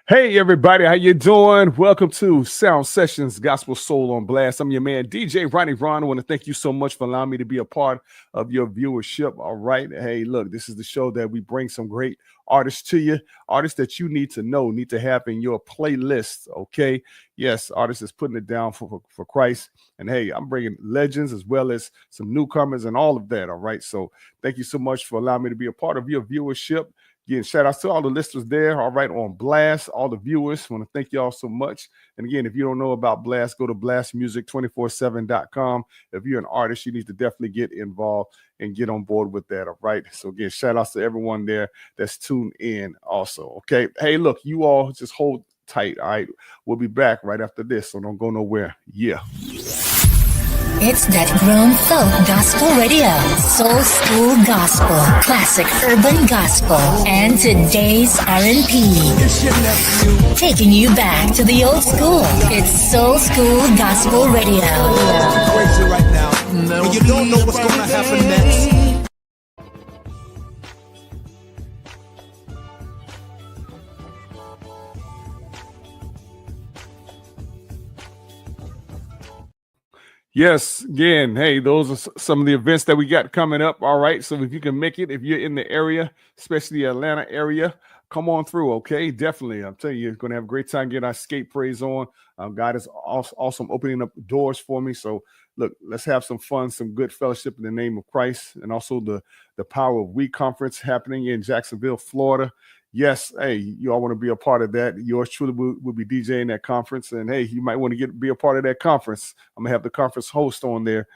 Hey everybody, how you doing? Welcome to Sound Sessions Gospel Soul on Blast. I'm your man, DJ Ronnie Ron. I want to thank you so much for allowing me to be a part of your viewership. All right. Hey, look, this is the show that we bring some great artists to you, artists that you need to know, need to have in your playlist. Okay. Yes, artists is putting it down for Christ. And hey, I'm bringing legends as well as some newcomers and all of that. All right. So thank you so much for allowing me to be a part of your viewership. Again, shout out to all the listeners there, all right, on Blast, all the viewers. I want to thank y'all so much. And again, if you don't know about Blast, go to blastmusic247.com. If you're an artist, you need to definitely get involved and get on board with that, all right? So again, shout outs to everyone there that's tuned in also, okay? Hey, look, you all just hold tight, all right? We'll be back right after this, so don't go nowhere. Yeah. It's that grown folk gospel radio, soul school gospel, classic urban gospel, and today's R&B. Taking you back to the old school. It's soul school gospel radio. Crazy right now, and you don't know what's going to happen next. Yes, again, hey, those are some of the events that we got coming up. All right, so if you can make it, if you're in the area, especially the Atlanta area, come on through, okay? Definitely, I'm telling you, you're going to have a great time getting our skate praise on. God is awesome opening up doors for me. So, look, let's have some fun, some good fellowship in the name of Christ, and also the Power of We conference happening in Jacksonville, Florida. Yes, hey, you all want to be a part of that. Yours truly will be DJing that conference. And hey, you might want to be a part of that conference. I'm going to have the conference host on here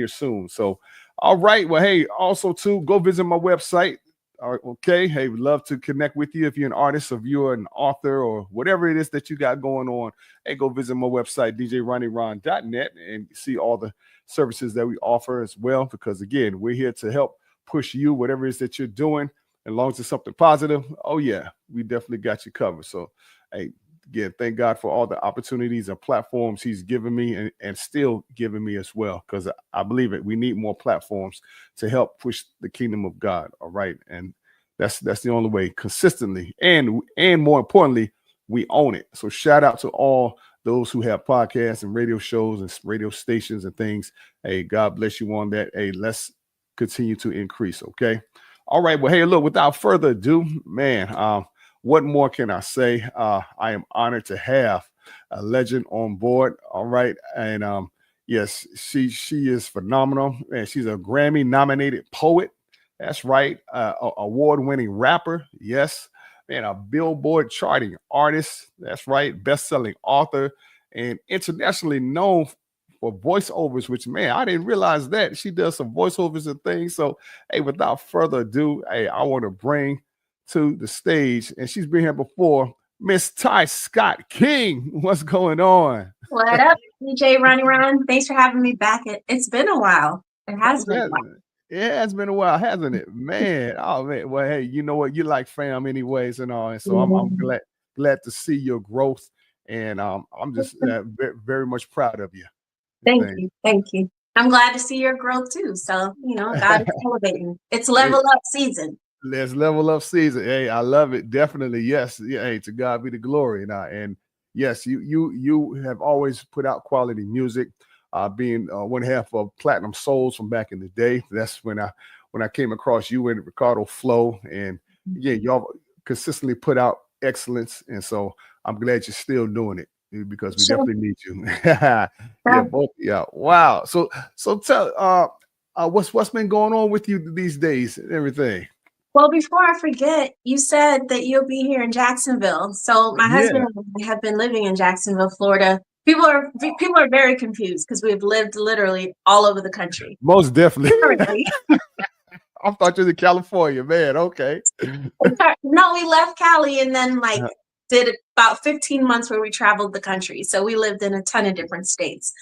soon. So, all right. Well, hey, also too, go visit my website. All right, okay. Hey, we'd love to connect with you if you're an artist, if you're an author or whatever it is that you got going on. Hey, go visit my website, djronnieron.net, and see all the services that we offer as well. Because again, we're here to help push you, whatever it is that you're doing. As long as it's something positive, oh yeah, we definitely got you covered. So, hey, again, thank God for all the opportunities and platforms He's given me and still giving me as well, because I believe it. We need more platforms to help push the kingdom of God. All right, and that's the only way, consistently, and more importantly, we own it. So, shout out to all those who have podcasts and radio shows and radio stations and things. Hey, God bless you on that. Hey, let's continue to increase. Okay. All right. Well, hey, look, without further ado, man, what more can I say? I am honored to have a legend on board. All right. And yes, she is phenomenal. And she's a Grammy nominated poet. That's right. Award-winning rapper. Yes. Man, a Billboard charting artist. That's right. Best-selling author and internationally known for voiceovers, which, man, I didn't realize that she does some voiceovers and things. So, hey, without further ado, hey, I want to bring to the stage, and she's been here before, Miss Ty Scott King. What's going on? What up, DJ Ronnie Ron? Thanks for having me back. It's been a while. It has been a while. Yeah, it's been a while, hasn't it? Man, oh man. Well, hey, you know what? You like fam anyways and all. And so I'm glad to see your growth. And I'm just very much proud of you. Thank you. I'm glad to see your growth too. So, God is elevating. It's level up season. Let's level up season. Hey, I love it. Definitely. Yes. Yeah. Hey, to God be the glory. And yes, you have always put out quality music. Being one half of Platinum Souls from back in the day. That's when I came across you and Ricardo Flo. And yeah, y'all consistently put out excellence. And so I'm glad you're still doing it, because we definitely need you. Yeah. Wow. So tell what's been going on with you these days and everything. Well, before I forget, you said that you'll be here in Jacksonville. So my husband and I have been living in Jacksonville, Florida. People are very confused because we've lived literally all over the country. Most definitely. I thought you were in California, man. Okay. No, we left Cali and then did about 15 months where we traveled the country. So we lived in a ton of different states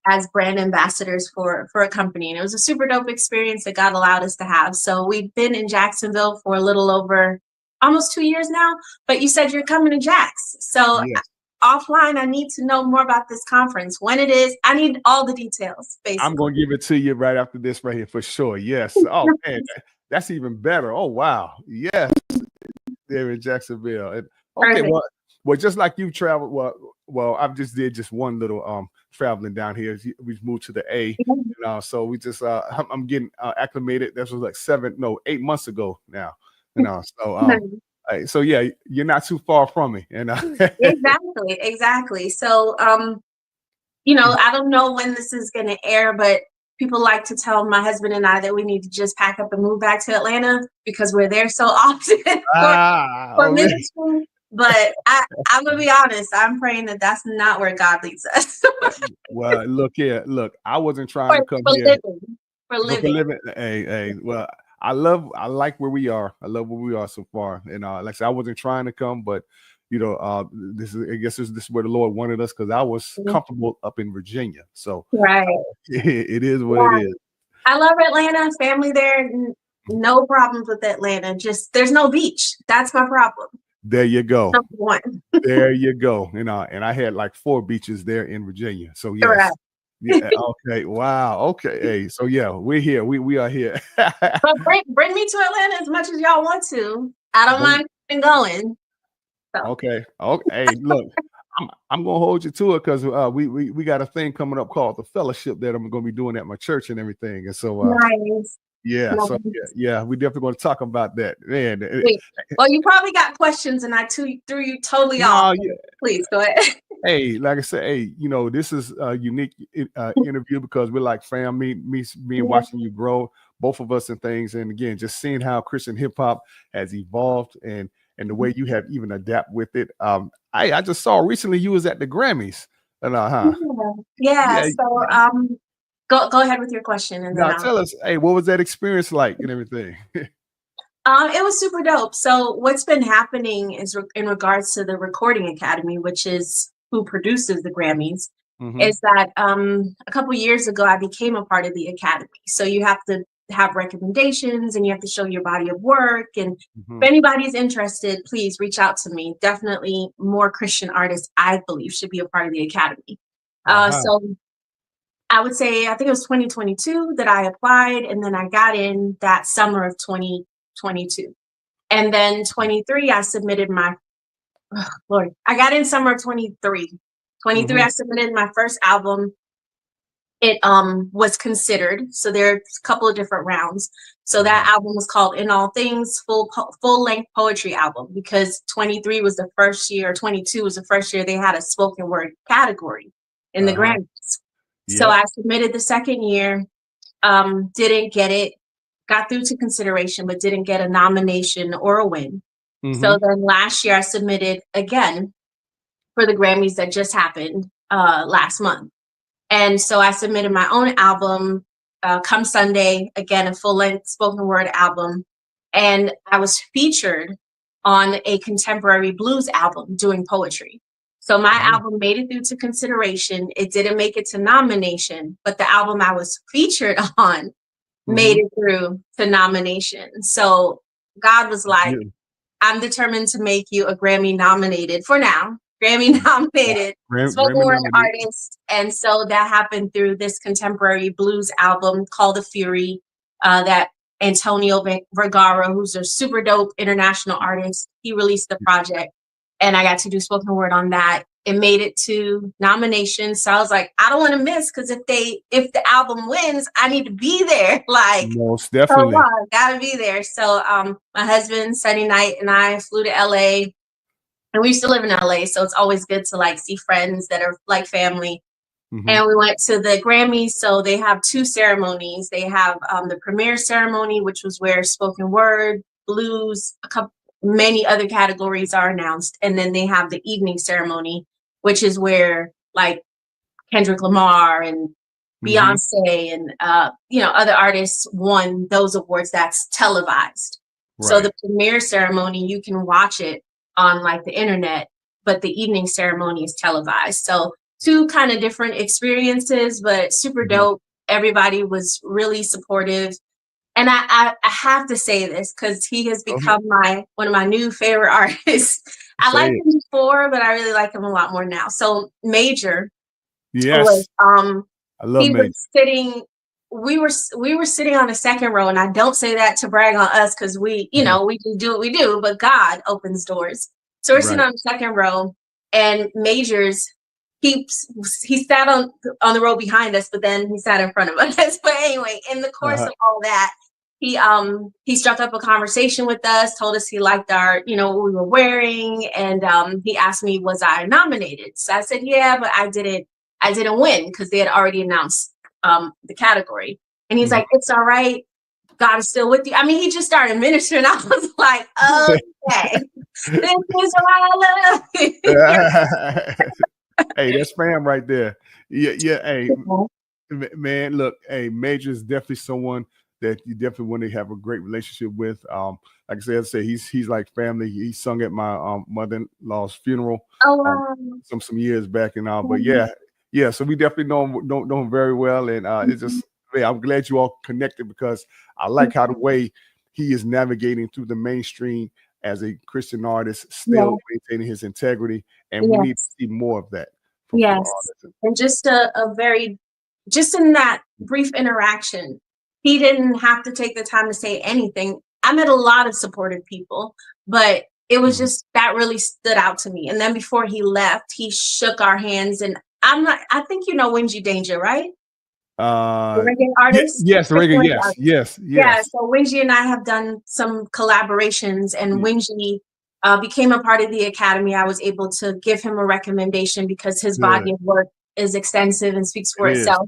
as brand ambassadors for a company. And it was a super dope experience that God allowed us to have. So we've been in Jacksonville for a little over almost 2 years now. But you said you're coming to Jax. So offline, I need to know more about this conference, when it is. I need all the details, basically. I'm going to give it to you right after this right here for sure. Yes. Oh, man, that's even better. Oh, wow. Yes. There in Jacksonville. And Okay, Perfect. well, just like you traveled, well, I've just did just one little traveling down here. We moved to the A, so we just I'm getting acclimated. That was like 8 months ago now, so yeah, you're not too far from me, and Exactly. So, I don't know when this is going to air, but people like to tell my husband and I that we need to just pack up and move back to Atlanta because we're there so often for okay. ministry. But I'm going to be honest, I'm praying that that's not where God leads us. Well, look here, I wasn't trying to come for here for for living. living. Hey, well, I like where we are. I love where we are so far, and like I said, I wasn't trying to come, but I guess this is where the Lord wanted us because I was comfortable up in Virginia. So Right. it is what it is. I love Atlanta, family there. No problems with Atlanta. Just there's no beach. That's my problem. There you go. Number one. There you go. And I had like 4 beaches there in Virginia. So yes. Right. Yeah. Okay. Wow. Okay. Hey. So yeah, we're here. We are here. But bring me to Atlanta as much as y'all want to. I don't mind going. So. Okay. Hey, look, I'm gonna hold you to it because we got a thing coming up called the fellowship that I'm gonna be doing at my church and everything. And so nice. Yeah, nice. So yeah, we definitely going to talk about that, man. Well, you probably got questions, and I threw you totally off. Yeah. Please go ahead. Hey, like I said, this is a unique interview because we're like fam, me watching you grow, both of us and things, and again, just seeing how Christian hip hop has evolved and the way you have even adapt with it. I just saw recently you was at the Grammys, and yeah. So Go ahead with your question, and then tell us, hey, what was that experience like and everything? It was super dope. So what's been happening is in regards to the Recording Academy, which is who produces the Grammys, is that a couple years ago I became a part of the Academy. So you have to have recommendations and you have to show your body of work. And if anybody's interested, please reach out to me. Definitely more Christian artists, I believe, should be a part of the Academy. So I would say, I think it was 2022 that I applied, and then I got in that summer of 2022. And then 23, I submitted I got in summer of 23. 23, I submitted my first album. It was considered. So there's a couple of different rounds. So that album was called In All Things, full length poetry album, because 23 was the first year, 22 was the first year they had a spoken word category in the Grammys. Yep. So I submitted the second year, didn't get it, got through to consideration, but didn't get a nomination or a win. So then last year I submitted again for the Grammys that just happened last month. And so I submitted my own album, Come Sunday, again, a full-length spoken word album. And I was featured on a contemporary blues album doing poetry. So my album made it through to consideration. It didn't make it to nomination, but the album I was featured on made it through to nomination. So God was like, I'm determined to make you a Grammy nominated, for now, Grammy nominated spoken word artist. And so that happened through this contemporary blues album called The Fury, that Antonio Vergara, who's a super dope international artist, he released the project. And I got to do spoken word on that. It made it to nominations. So I was like, I don't want to miss, because if the album wins, I need to be there. Like, most definitely, gotta be there. So my husband, Sunday night, and I flew to LA, and we used to live in LA. So it's always good to like see friends that are like family. And we went to the Grammys. So they have 2 ceremonies. They have the premiere ceremony, which was where spoken word, blues, many other categories are announced. And then they have the evening ceremony, which is where like Kendrick Lamar and Beyonce and other artists won those awards. That's televised. Right. So the premiere ceremony, you can watch it on like the internet, but the evening ceremony is televised. So 2 kind of different experiences, but super dope. Everybody was really supportive. And I have to say this because he has become one of my new favorite artists. I liked him before, but I really like him a lot more now. So Major, was, I love Major. We were sitting on the second row, and I don't say that to brag on us because we, we just do what we do. But God opens doors. So we're sitting on the second row, and Majors, he sat on the row behind us, but then he sat in front of us. But anyway, in the course of all that, he struck up a conversation with us, told us he liked our, what we were wearing, and he asked me, was I nominated? So I said, yeah, but I didn't win because they had already announced the category. And he's like, it's all right. God is still with you. I mean, he just started ministering. I was like, okay, this is why I love you. Hey, that's fam right there. Yeah. Hey, man, look, hey, Major is definitely someone that you definitely want to have a great relationship with. Like I said, he's like family. He sung at my mother-in-law's funeral some years back and all. But yeah. So we definitely know him very well, and it's just. I'm glad you all connected because I like how the way he is navigating through the mainstream as a Christian artist, still maintaining his integrity, and we need to see more of that. Yes, and just just in that brief interaction, he didn't have to take the time to say anything. I met a lot of supportive people, but it was just that really stood out to me. And then before he left, he shook our hands, and I think you know Wingy Danger, right? The reggae artist? Yes, the reggae, yes. Yeah, so Wingy and I have done some collaborations, and Wingy became a part of the Academy. I was able to give him a recommendation because his body of work is extensive and speaks for itself.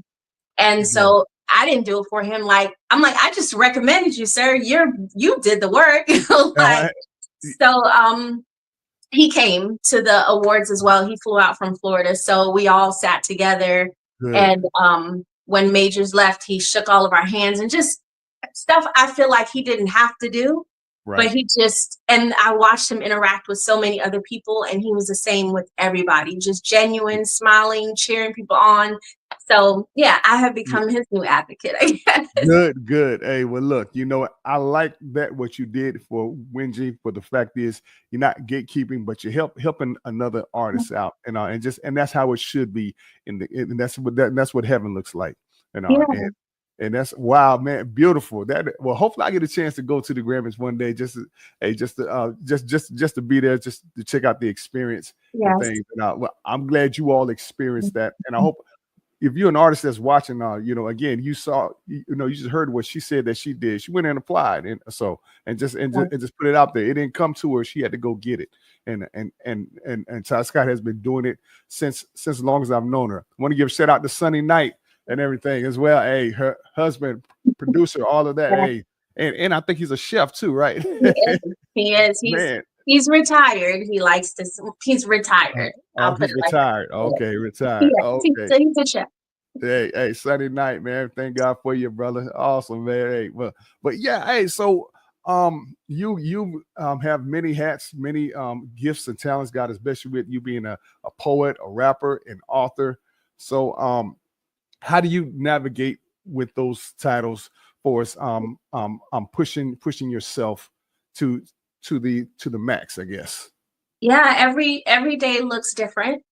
And so I didn't do it for him. I'm like, I just recommended you, sir. You did the work. So he came to the awards as well. He flew out from Florida. So we all sat together and when Majors left, he shook all of our hands and just stuff I feel like he didn't have to do, but he just, and I watched him interact with so many other people, and he was the same with everybody, just genuine, smiling, cheering people on. So yeah, I have become his new advocate, I guess. Good. Hey, well, look, I like that what you did for Wingy. For the fact is, you're not gatekeeping, but you're helping another artist out, and that's how it should be. And that's what heaven looks like, and that's wow, man, beautiful. Well, hopefully I get a chance to go to the Grammys one day, just to be there, just to check out the experience and things. And I'm glad you all experienced that, and I hope. If you're an artist that's watching, again, you saw, you just heard what she said that she did. She went in and applied, and just put it out there. It didn't come to her; she had to go get it. And Ty Scott has been doing it since as long as I've known her. I want to give a shout out to Sunny Knight and everything as well. Hey, her husband, producer, all of that. Hey, and I think he's a chef too, right? He is. He's retired. He likes to. He's retired. He's retired. Okay, retired. Okay. He's a chef. Hey, Sunday night, man. Thank God for you, brother. Awesome, man. Hey, but yeah, hey, so you have many hats, many gifts and talents God has blessed you with, you being a poet, a rapper, an author. So how do you navigate with those titles for us? Pushing yourself to the max, I guess. Yeah, every day looks different.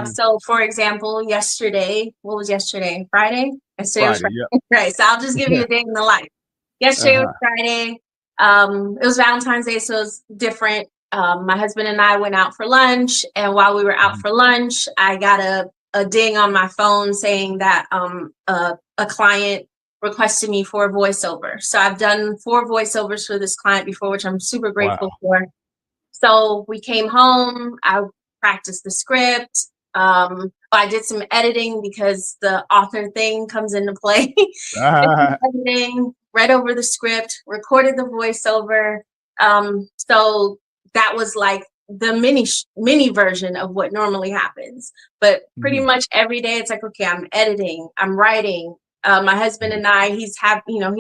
So for example, yesterday, what was yesterday? Friday? Yesterday was Friday. Yep. Right. So I'll just give you a day in the life. Yesterday was Friday. It was Valentine's Day, so it was different. My husband and I went out for lunch, and while we were out for lunch, I got a ding on my phone saying that a client requested me for a voiceover. So I've done 4 voiceovers for this client before, which I'm super grateful for. So we came home, I practiced the script. I did some editing because the author thing comes into play. Editing, read over the script, recorded the voiceover. So that was like the mini version of what normally happens. But pretty much every day it's like, okay, I'm editing, I'm writing. My husband and I, he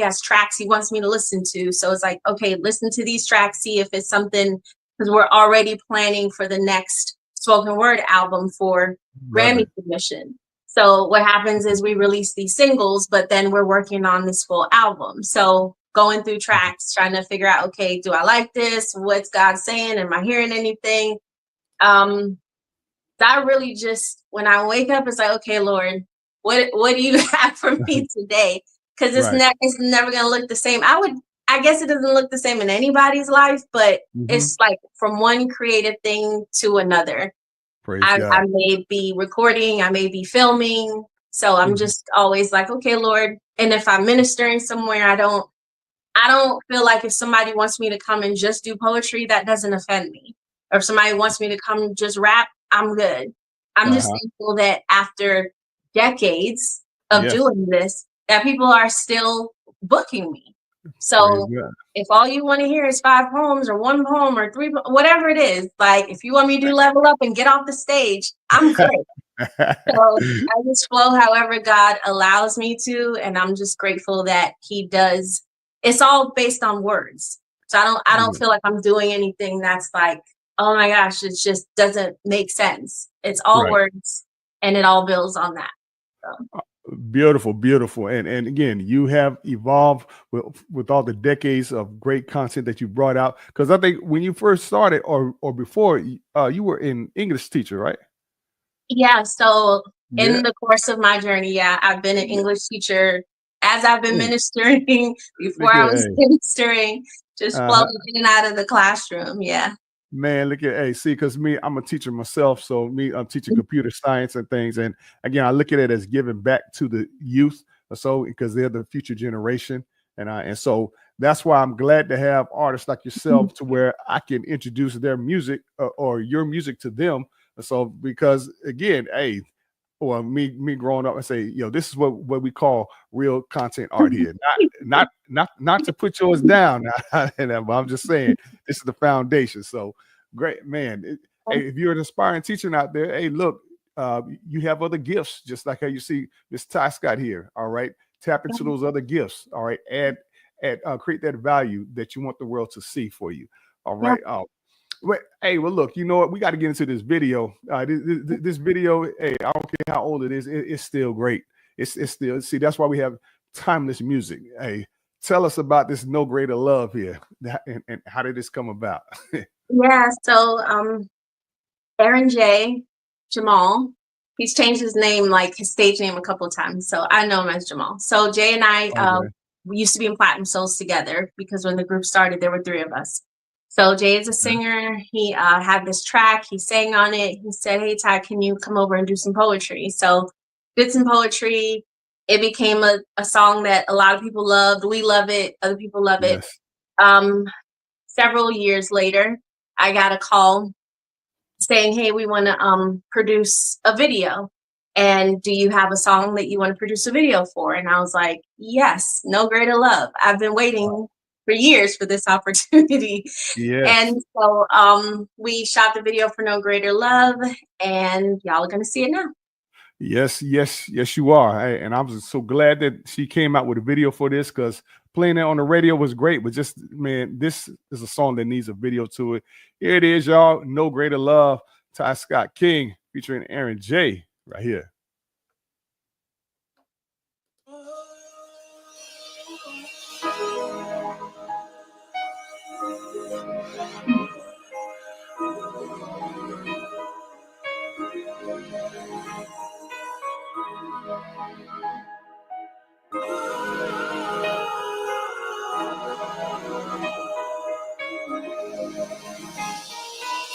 has tracks he wants me to listen to. So it's like, okay, listen to these tracks, see if it's something, because we're already planning for the next spoken word album for Grammy submission. So what happens is we release these singles, but then we're working on this full album. So going through tracks, trying to figure out, okay, do I like this? What's God saying? Am I hearing anything? That really just, when I wake up, it's like, okay, Lord, what do you have for me today? Because it's never going to look the same. I I guess it doesn't look the same in anybody's life, but Mm-hmm. it's like from one creative thing to another. Praise I God. may be recording, I may be filming. So I'm Mhm. just always like, okay, Lord. And if I'm ministering somewhere, I don't feel like if somebody wants me to come and just do poetry, that doesn't offend me. Or if somebody wants me to come just rap, I'm good. I'm just thankful that after decades of Yes. doing this, that people are still booking me. Praise So God. if all you want to hear is 5 poems or 1 poem or 3, whatever it is, like if you want me to do level up and get off the stage, I'm good. So I just flow however God allows me to, and I'm just grateful that He does. It's all based on words, so I don't feel like I'm doing anything that's like, oh my gosh, it just doesn't make sense. It's all Right. words, and it all builds on that. So. Beautiful, beautiful. And again, you have evolved with all the decades of great content that you brought out. Because I think when you first started or before, you were an English teacher, right? Yeah. So Yeah. in the course of my journey, yeah, I've been an English teacher as I've been ministering, before I was ministering, just flowing in and out of the classroom. Yeah. Man, look at, hey, see, because I'm a teacher myself. So I'm teaching computer science and things. And again, I look at it as giving back to the youth. So because they're the future generation. And so that's why I'm glad to have artists like yourself to where I can introduce their music or your music to them. So because again, hey, well, me growing up and say, this is what we call real content art here. Not to put yours down. But I'm just saying this is the foundation. So great, man. Hey, if you're an aspiring teacher out there, hey, look, you have other gifts, just like how you see Miss Ty Scott here. All right. Tap into those other gifts. All right. Create that value that you want the world to see for you. All right. Hey, well, look, you know what? We got to get into this video. This video, hey, I don't care how old it is, it's still great. It's still, see, that's why we have timeless music. Hey, tell us about this No Greater Love here, and how did this come about? Yeah, so Aaron J. Jamal, he's changed his name, like his stage name, a couple of times, so I know him as Jamal. So Jay and I we used to be in Platinum Souls together because when the group started, there were 3 of us. So Jay is a singer. He had this track. He sang on it. He said, "Hey, Ty, can you come over and do some poetry?" So did some poetry. It became a song that a lot of people loved. We love it. Other people love it. Several years later, I got a call saying, "Hey, we want to produce a video. And do you have a song that you want to produce a video for?" And I was like, "Yes, No Greater Love. I've been waiting for years for this opportunity." Yes. And so we shot the video for No Greater Love, and y'all are going to see it now. Yes, you are. Hey, and I was so glad that she came out with a video for this, because playing it on the radio was great. But just, man, this is a song that needs a video to it. Here it is, y'all. No Greater Love, Ty Scott King featuring Aaron J. right here.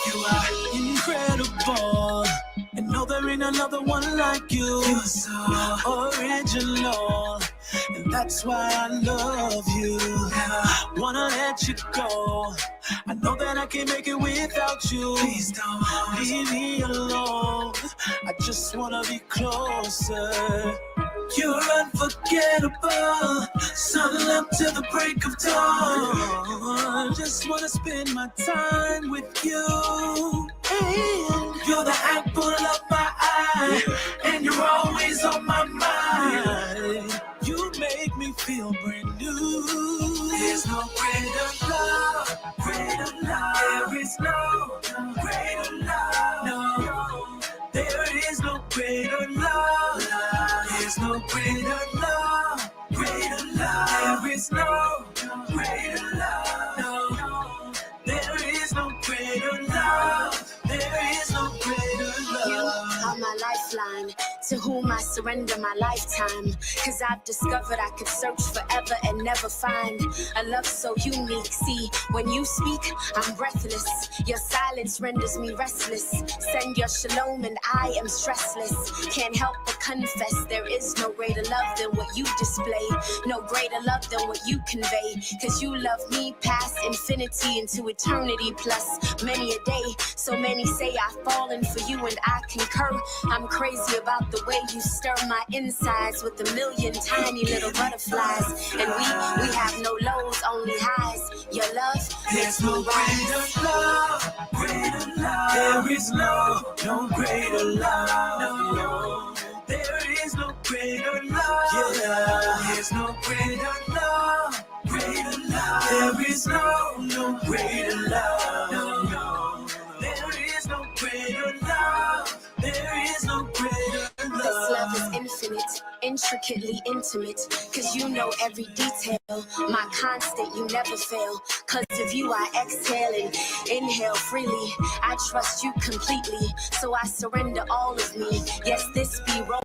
You are incredible, and no, there ain't another one like you. You're so original, and that's why I love you. Never wanna let you go. I know that I can't make it without you. Please don't leave me alone. I just wanna be closer. You're unforgettable, sun up to the break of dawn. Just wanna spend my time with you. And you're the apple of my eye, and you're always on my mind. You make me feel brand new. There's no greater love, greater love. There is no greater love. No, there is no greater love. There's no greater love, greater love. There is no greater love. No, there is no greater love. There is no greater love. You are my lifeline, to whom I surrender my lifetime. Cause I've discovered I could search forever and never find a love so unique. See, when you speak, I'm breathless. Your silence renders me restless. Send your shalom and I am stressless. Can't help but confess there is no greater love than what you display. No greater love than what you convey. Cause you love me past infinity into eternity plus many a day. So many say I've fallen for you and I concur. I'm crazy about the way you stir my insides with a million tiny little butterflies. And we have no lows, only highs. Your love, there's no greater love, greater love. There is no greater love. No, there is no greater love. Yeah, there's no greater love, greater love. There is no greater love. No, there is no greater love. There is no greater love. This love is infinite, intricately intimate. Cause you know every detail. My constant, you never fail. Cause of you I exhale and inhale freely. I trust you completely, so I surrender all of me. Yes, this be romance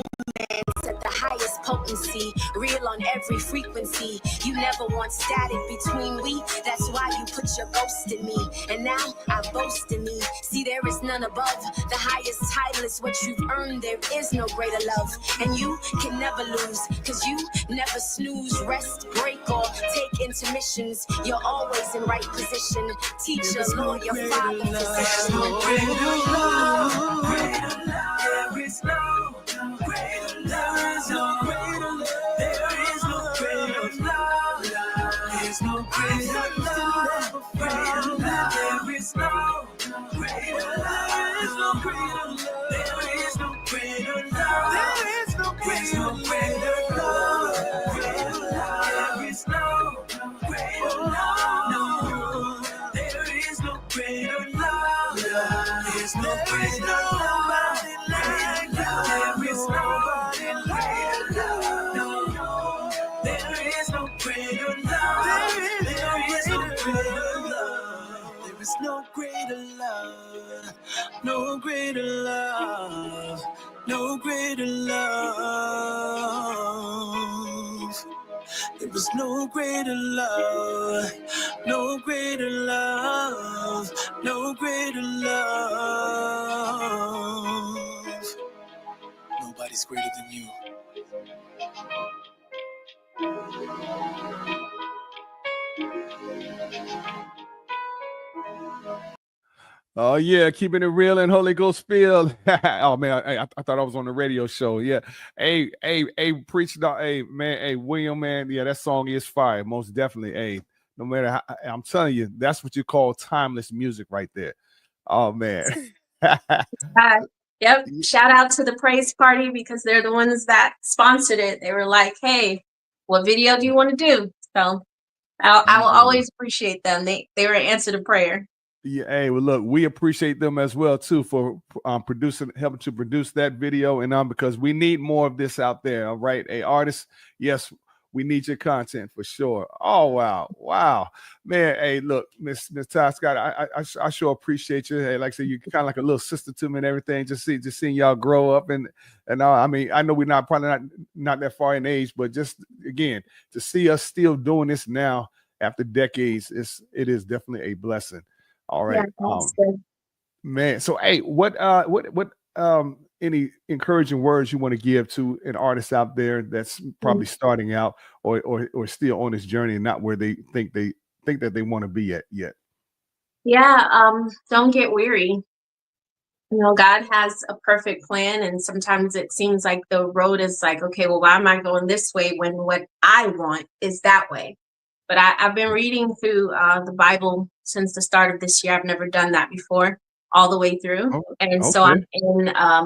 at the highest potency, real on every frequency. You never want static between we. That's why you put your ghost in me. And now I boast in me. See, there is none above. The highest title is what you've earned. There is no greater love. And you can never lose. Cause you never snooze, rest, break, or take intermissions. You're always in right position. Teacher, lawyer, father, physician. No greater love, greater love. There is no greater love. There is no greater love. There is no greater love. There is no greater love. There is no greater love. There is no greater love. There is no greater love. There is no greater love. There is no greater love. There is no greater love. There is nobody like you. There is no greater love. There is no greater love. There is no greater love. No greater love. No greater love. There is no greater love. No greater love. No greater love. Nobody's greater than you. Oh yeah, keeping it real and Holy Ghost filled. Oh man, I thought I was on the radio show. Yeah, hey, preach, hey man, hey William, man. Yeah, that song is fire, most definitely. Hey, no matter how, I'm telling you, that's what you call timeless music right there. Oh man. Yep. Shout out to the Praise Party because they're the ones that sponsored it. They were like, "Hey, what video do you want to do?" So I will always appreciate them. They were an answer to prayer. Yeah, hey, well, look, we appreciate them as well too for helping to produce that video, and because we need more of this out there. All right, hey, artists, yes, we need your content for sure. Oh wow, man. Hey, look, Miss Ty Scott, I sure appreciate you. Hey, like I said, you're kind of like a little sister to me and everything. Just seeing y'all grow up and I mean, I know we're probably not that far in age, but just again to see us still doing this now after decades, it is definitely a blessing. All right, yeah, man. So, hey, what any encouraging words you want to give to an artist out there that's probably starting out or still on this journey and not where they think that they want to be at yet? Yeah, don't get weary. You know, God has a perfect plan, and sometimes it seems like the road is like, okay, well, why am I going this way when what I want is that way? But I've been reading through the Bible since the start of this year. I've never done that before, all the way through. And so I'm in, I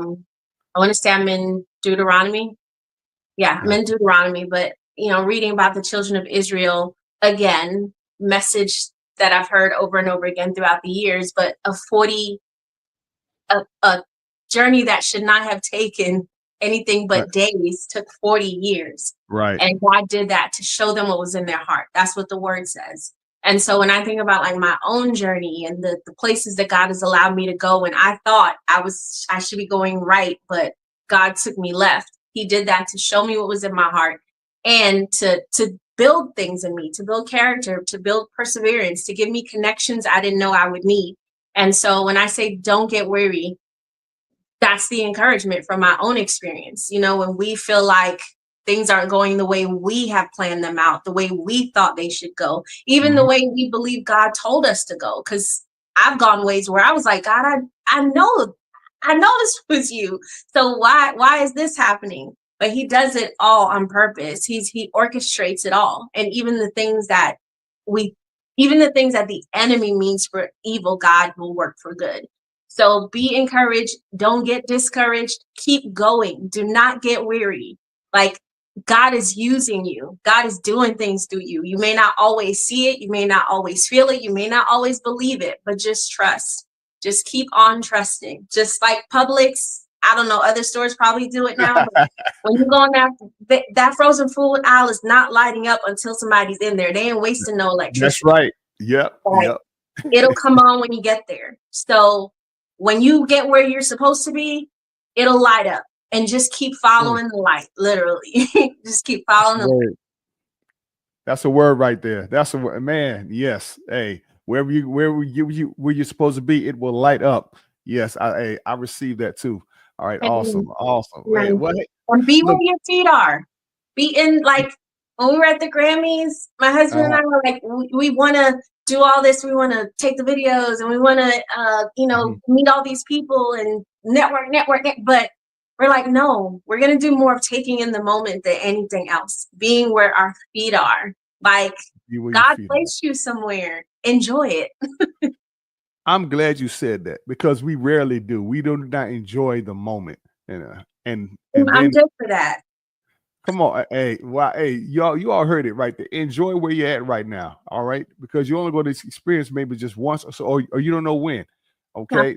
want to say I'm in Deuteronomy. Yeah, I'm in Deuteronomy, but, you know, reading about the children of Israel, again, message that I've heard over and over again throughout the years, but a journey that should not have taken anything but days took 40 years. Right. And God did that to show them what was in their heart. That's what the word says. And so when I think about like my own journey and the places that God has allowed me to go, and I thought I should be going right, but God took me left. He did that to show me what was in my heart and to build things in me, to build character, to build perseverance, to give me connections I didn't know I would need. And so when I say don't get weary, that's the encouragement from my own experience. You know, when we feel like things aren't going the way we have planned them out, the way we thought they should go, even the way we believe God told us to go. Because I've gone ways where I was like, God, I know this was you. So why is this happening? But he does it all on purpose. He orchestrates it all. And even the things that the enemy means for evil, God will work for good. So be encouraged. Don't get discouraged. Keep going. Do not get weary. Like, God is using you. God is doing things through you. You may not always see it. You may not always feel it. You may not always believe it, but just trust. Just keep on trusting. Just like Publix, I don't know, other stores probably do it now. But when you go in that frozen food aisle is not lighting up until somebody's in there. They ain't wasting no electricity. That's right. Yep. Yep. It'll come on when you get there. So when you get where you're supposed to be, it'll light up. And just keep following the light, literally. Just keep following the light. That's a word right there. That's a word, man. Yes. Hey, where you're supposed to be, it will light up. Yes, I received that too. All right, awesome. Man, and be where your feet are. Be in, like, when we were at the Grammys, my husband and I were like, we want to do all this. We want to take the videos and we want to, meet all these people and network. But we're like, no, we're going to do more of taking in the moment than anything else. Being where our feet are. Like, God placed you somewhere. Enjoy it. I'm glad you said that, because we rarely do. We do not enjoy the moment. And I'm good for that. Come on. Hey, y'all, you all heard it right there. Enjoy where you're at right now. All right. Because you only go to this experience maybe just once or so, or you don't know when. Okay.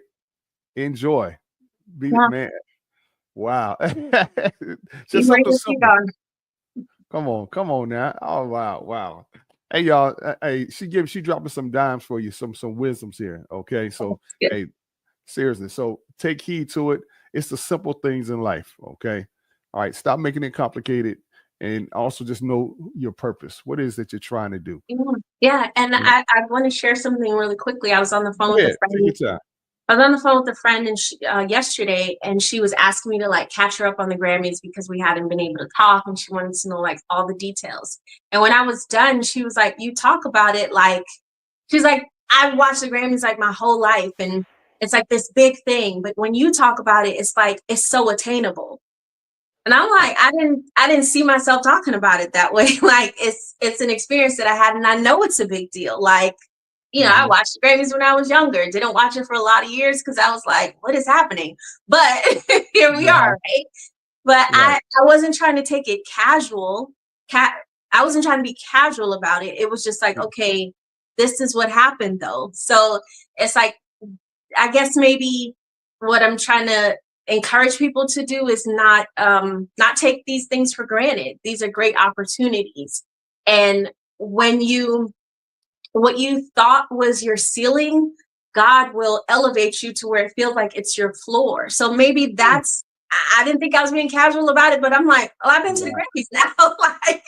Yeah. Enjoy. Man. Wow. Just something simple. Come on now. Oh, wow. Hey, y'all. Hey, she dropping some dimes for you, some wisdoms here. Okay. So hey, seriously. So take heed to it. It's the simple things in life. Okay. All right. Stop making it complicated. And also just know your purpose. What is that you're trying to do? Yeah. And I want to share something really quickly. I was on the phone with a friend. Take your time. I was on the phone with a friend and yesterday, and she was asking me to like catch her up on the Grammys because we hadn't been able to talk, and she wanted to know like all the details. And when I was done, she was like, "You talk about it like," she's like, "I've watched the Grammys like my whole life, and it's like this big thing. But when you talk about it, it's like it's so attainable." And I'm like, I didn't see myself talking about it that way. Like it's an experience that I had, and I know it's a big deal. Like, I watched the Grammys when I was younger. Didn't watch it for a lot of years because I was like, what is happening? But here we are, right? But I wasn't trying to take it casual. I wasn't trying to be casual about it. It was just like, okay, this is what happened though. So it's like, I guess maybe what I'm trying to encourage people to do is not take these things for granted. These are great opportunities. And when what you thought was your ceiling, God will elevate you to where it feels like it's your floor. So maybe that's, I didn't think I was being casual about it, but I'm like, oh, I've been to the Grammys now. Like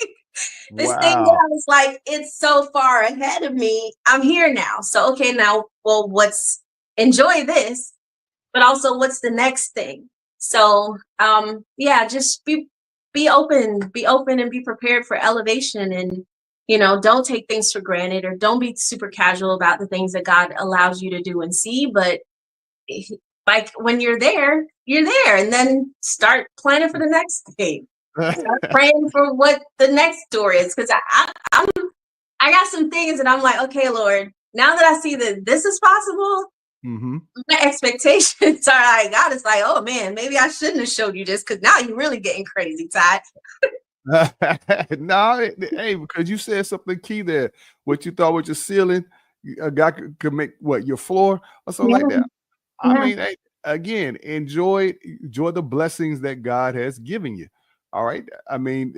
this thing that I was like, it's so far ahead of me. I'm here now. So, okay, now, well, enjoy this, but also what's the next thing? So, just be open and be prepared for elevation, and don't take things for granted, or don't be super casual about the things that God allows you to do and see. But like when you're there, and then start planning for the next thing. Start praying for what the next door is. Because I got some things and I'm like, okay, Lord, now that I see that this is possible, my expectations are like, God is like, oh man, maybe I shouldn't have showed you this, because now you're really getting crazy, Ty. No, hey, because you said something key there. What you thought was your ceiling, a guy could make what your floor or something like that. I mean, hey, again, enjoy the blessings that God has given you. All right. I mean,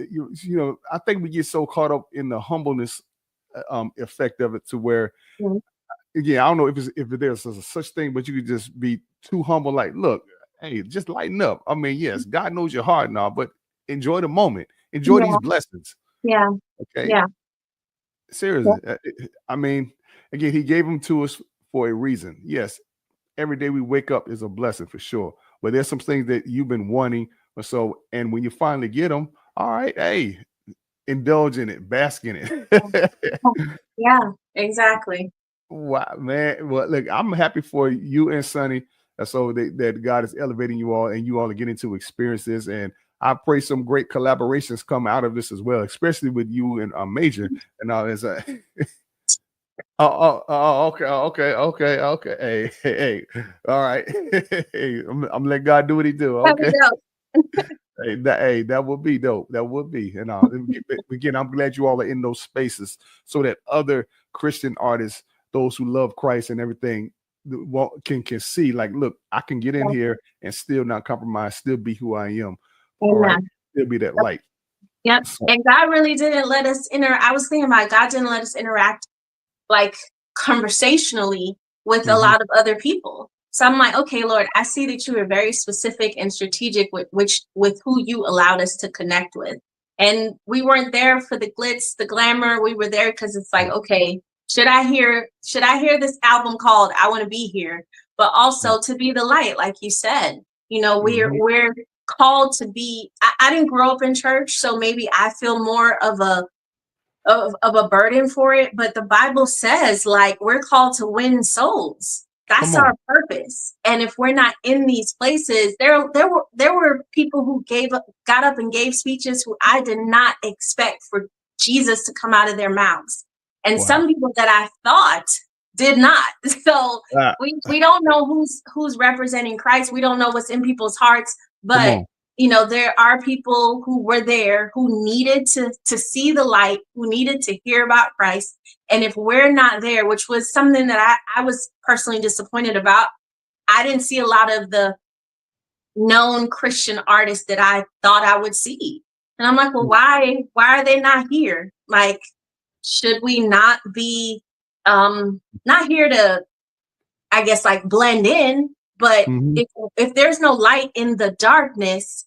I think we get so caught up in the humbleness effect of it to where, again, I don't know if there's such thing, but you could just be too humble. Like, look, hey, just lighten up. I mean, yes, God knows your heart and all, but enjoy the moment. Enjoy these blessings. Yeah. Okay. Yeah. Seriously. I mean, again, he gave them to us for a reason. Yes, every day we wake up is a blessing for sure. But there's some things that you've been wanting or so, and when you finally get them, all right, hey, indulge in it, bask in it. Yeah, exactly. Wow, man. Well, look, I'm happy for you and Sonny. So that God is elevating you all and you all are getting to experience this. And I pray some great collaborations come out of this as well, especially with you and Major and all this. Okay. Hey. All right. Hey, I'm letting God do what he do. Okay. That would be dope. That would be. And again, I'm glad you all are in those spaces so that other Christian artists, those who love Christ and everything, can see, like, look, I can get in here and still not compromise, still be who I am. All right. Still be that light. Yep. So. And God really didn't let us I was thinking about God didn't let us interact like conversationally with a lot of other people. So I'm like, okay, Lord, I see that you are very specific and strategic with who you allowed us to connect with. And we weren't there for the glitz, the glamour. We were there because it's like, okay, should I hear this album called I Want to Be Here? But also to be the light, like you said, we're called to be. I didn't grow up in church, so maybe I feel more of a burden for it, but the Bible says like we're called to win souls. That's our purpose. And if we're not in these places, there were people who got up and gave speeches who I did not expect for Jesus to come out of their mouths. And some people that I thought did not. So we don't know who's representing Christ. We don't know what's in people's hearts, but there are people who were there who needed to see the light, who needed to hear about Christ. And if we're not there, which was something that I was personally disappointed about, I didn't see a lot of the known Christian artists that I thought I would see. And I'm like, well, why are they not here? Like, should we not be not here to, I guess, like blend in? But if there's no light in the darkness,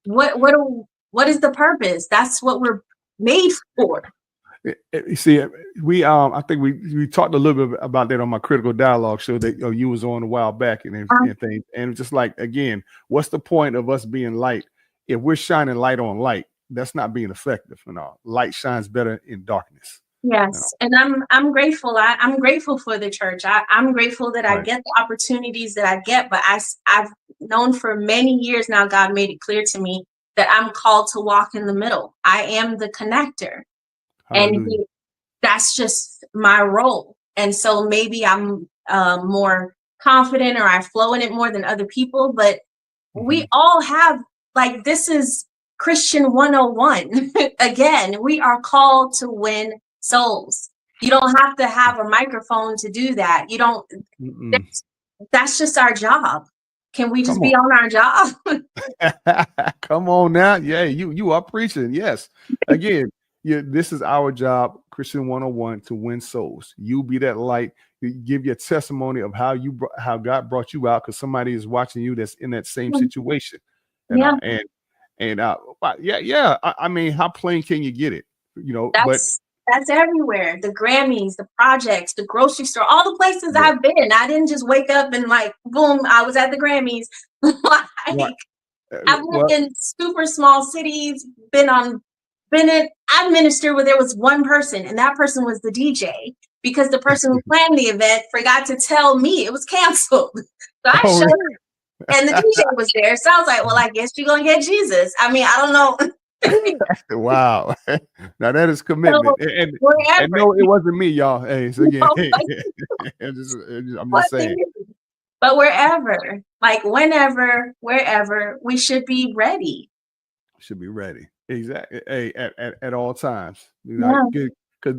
what is the purpose? That's what we're made for. You see, I think we talked a little bit about that on my Critical Dialogue show that you was on a while back and things. And just like, again, what's the point of us being light if we're shining light on light? That's not being effective. Light shines better in darkness. Yes, and I'm grateful. I'm grateful for the church. I'm grateful that I get the opportunities that I get. But I've known for many years now, God made it clear to me that I'm called to walk in the middle. I am the connector. Hallelujah. And that's just my role. And so maybe I'm more confident or I flow in it more than other people. But we all have, like, this is Christian 101. Again, we are called to win souls. You don't have to have a microphone to do that. You don't. That's just our job. Can we just be on our job? Come on now. Yeah, you are preaching. Yes. Again, this is our job, Christian 101, to win souls. You be that light. You give your testimony of how God brought you out, because somebody is watching you that's in that same situation. I mean, how plain can you get it? That's everywhere. The Grammys, the projects, the grocery store, all the places I've been. I didn't just wake up and like, boom, I was at the Grammys. I've lived in super small cities, I ministered where there was one person, and that person was the DJ, because the person who planned the event forgot to tell me it was canceled. So I showed up and the DJ was there. So I was like, well, I guess you're going to get Jesus. I mean, I don't know. Wow. Now that is commitment. So, and no, it wasn't me, y'all. Hey, so again, I'm just saying. But wherever, like whenever, wherever, we should be ready. Should be ready. Exactly. Hey, at all times. Because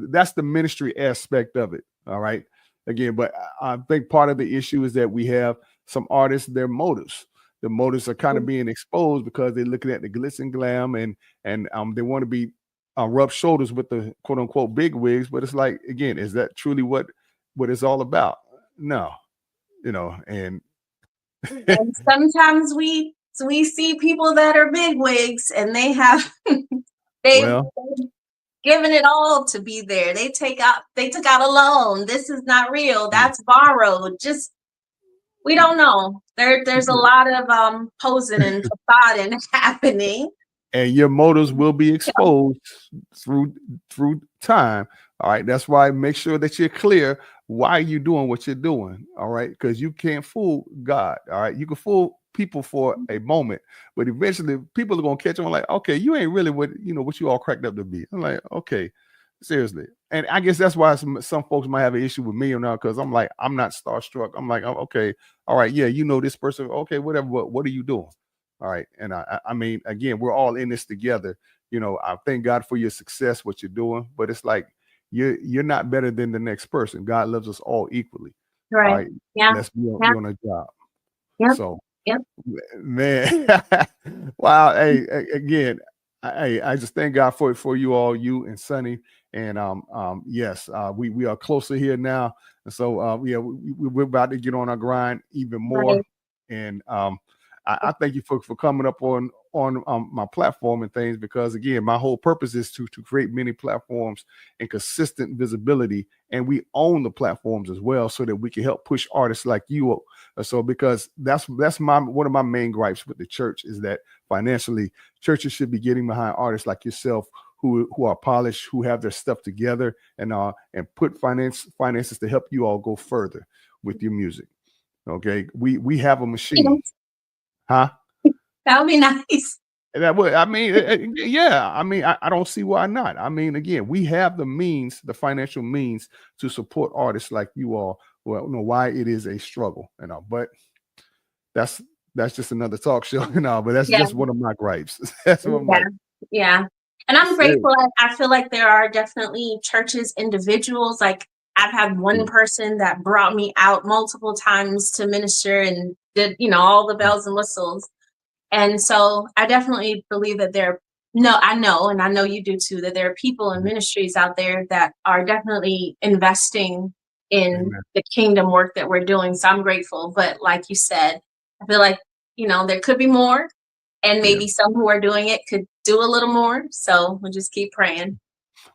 that's the ministry aspect of it. All right. Again, but I think part of the issue is that we have some artists, their motives. The motives are kind of being exposed because they're looking at the glitz and glam and they want to be rub shoulders with the quote unquote big wigs. But it's like, again, is that truly what it's all about? No, and And sometimes we see people that are big wigs, and they have they've given it all to be there. They took out a loan. This is not real. That's borrowed. Just, we don't know. There's a lot of posing and facade happening. And your motives will be exposed through time. All right. That's why make sure that you're clear why you're doing what you're doing. All right. Because you can't fool God. All right. You can fool people for a moment, but eventually people are gonna catch on like, okay, you ain't really what you all cracked up to be. I'm like, okay, seriously. And I guess that's why some folks might have an issue with me or not, because I'm like, I'm not starstruck. I'm like, oh, okay, all right, yeah, this person, okay, whatever. What are you doing? All right. And I mean, again, we're all in this together. I thank God for your success, what you're doing, but it's like you're not better than the next person. God loves us all equally. Right. All right. Yeah. Let's be on a job. Yeah. So, yep. Man, wow. Hey, again, I just thank God for you all, you and Sonny. And yes, we are closer here now. And so we're about to get on our grind even more. Right. And I thank you for coming up on my platform and things, because again, my whole purpose is to create many platforms and consistent visibility, and we own the platforms as well, so that we can help push artists like you. So because that's one of my main gripes with the church is that financially churches should be getting behind artists like yourself who are polished, who have their stuff together, and put finances to help you all go further with your music. Okay, we have a machine. Huh? That would be nice. That would, I mean, yeah. I mean, I don't see why not. I mean, again, we have the means, the financial means to support artists like you all. Well, why it is a struggle, but that's just another talk show, but that's just one of my gripes. That's one of my. Yeah. And I'm grateful. I feel like there are definitely churches, individuals, like I've had one person that brought me out multiple times to minister and did, all the bells and whistles. And so I definitely believe that I know you do too, that there are people and ministries out there that are definitely investing in the kingdom work that we're doing. So I'm grateful. But like you said, I feel like, there could be more, and maybe some who are doing it could do a little more. So we'll just keep praying.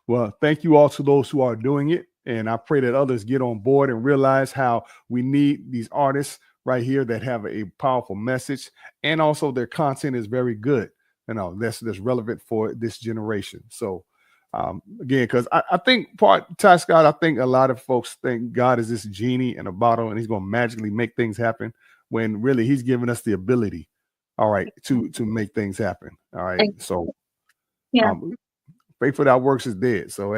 Well, thank you all to those who are doing it. And I pray that others get on board and realize how we need these artists right here that have a powerful message, and also their content is very good. That's relevant for this generation. So again, because I think Ty Scott, I think a lot of folks think God is this genie in a bottle and he's going to magically make things happen, when really he's giving us the ability, all right, to make things happen. All right. So faith without works is dead. So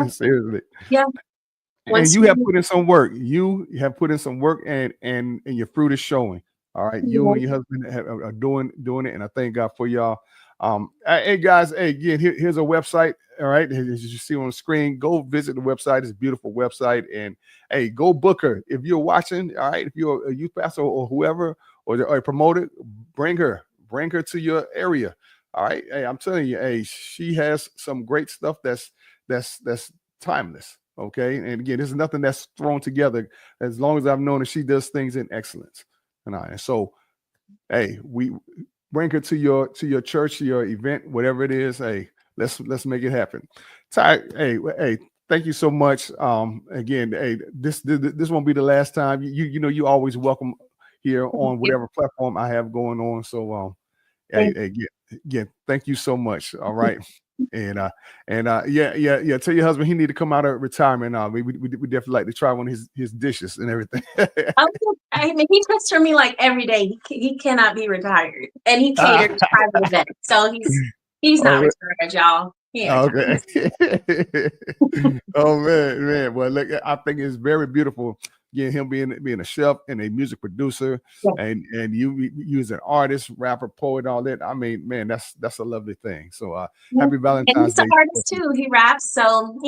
seriously. Yeah. And you have put in some work. You have put in some work, and your fruit is showing. All right. You and your husband are doing it. And I thank God for y'all. Hey guys, again, here's a website. All right. As you see on the screen, go visit the website. It's a beautiful website. And hey, go book her. If you're watching, all right, if you're a youth pastor or whoever, or a promoter, bring her to your area. All right. Hey, I'm telling you, hey, she has some great stuff that's timeless. Okay. And again, this is nothing that's thrown together. As long as I've known that she does things in excellence. And so, hey, we bring her to your church, your event, whatever it is. Hey, let's make it happen. Ty, hey, thank you so much. Again, hey, this won't be the last time. You always welcome here on whatever platform I have going on. So again, thank you so much. All right. And tell your husband he need to come out of retirement. We definitely like to try one of his dishes and everything. I mean, he cooks for me like every day. He cannot be retired, and he caters private events, so he's not retired, y'all. Okay. Oh man. Well, look, I think it's very beautiful. Again, him being a chef and a music producer, and you as an artist, rapper, poet, all that. I mean, man, that's a lovely thing. So happy Valentine's Day. And he's an artist too. He raps, so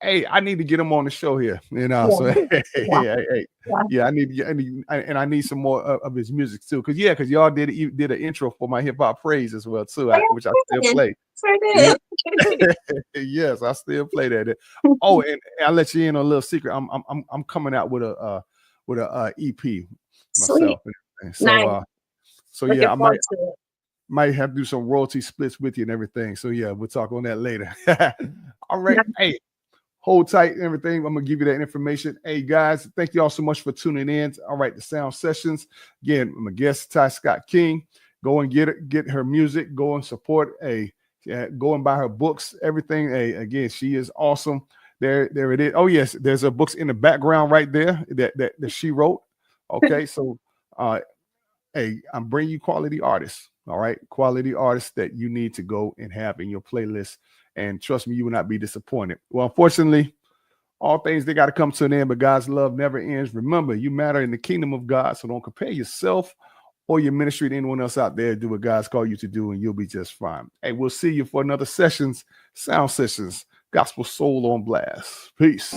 Hey, I need to get him on the show here. So I need some more of his music too. Because y'all did an intro for my hip hop praise as well too, which I still play. Yes, I still play that. Oh, and I'll let you in on a little secret. I'm coming out with with a EP Sweet. myself. Nice. So Looking yeah, I forward to it. might have to do some royalty splits with you and everything. So yeah, we'll talk on that later. All right. Hey, hold tight and everything. I'm gonna give you that information. Hey guys, thank you all so much for tuning in. All right, the sound sessions. Again, my guest Ty Scott King. Go and get her music. Go and support go and buy her books. Everything. Hey, again, she is awesome. There it is. Oh yes, there's her books in the background right there that she wrote. Okay, so hey, I'm bringing you quality artists. All right, quality artists that you need to go and have in your playlist. And trust me, you will not be disappointed. Well, unfortunately, all things they got to come to an end, but God's love never ends. Remember, you matter in the kingdom of God, so don't compare yourself or your ministry to anyone else out there. Do what God's called you to do, and you'll be just fine. Hey, we'll see you for another sound sessions, Gospel Soul on Blast. Peace.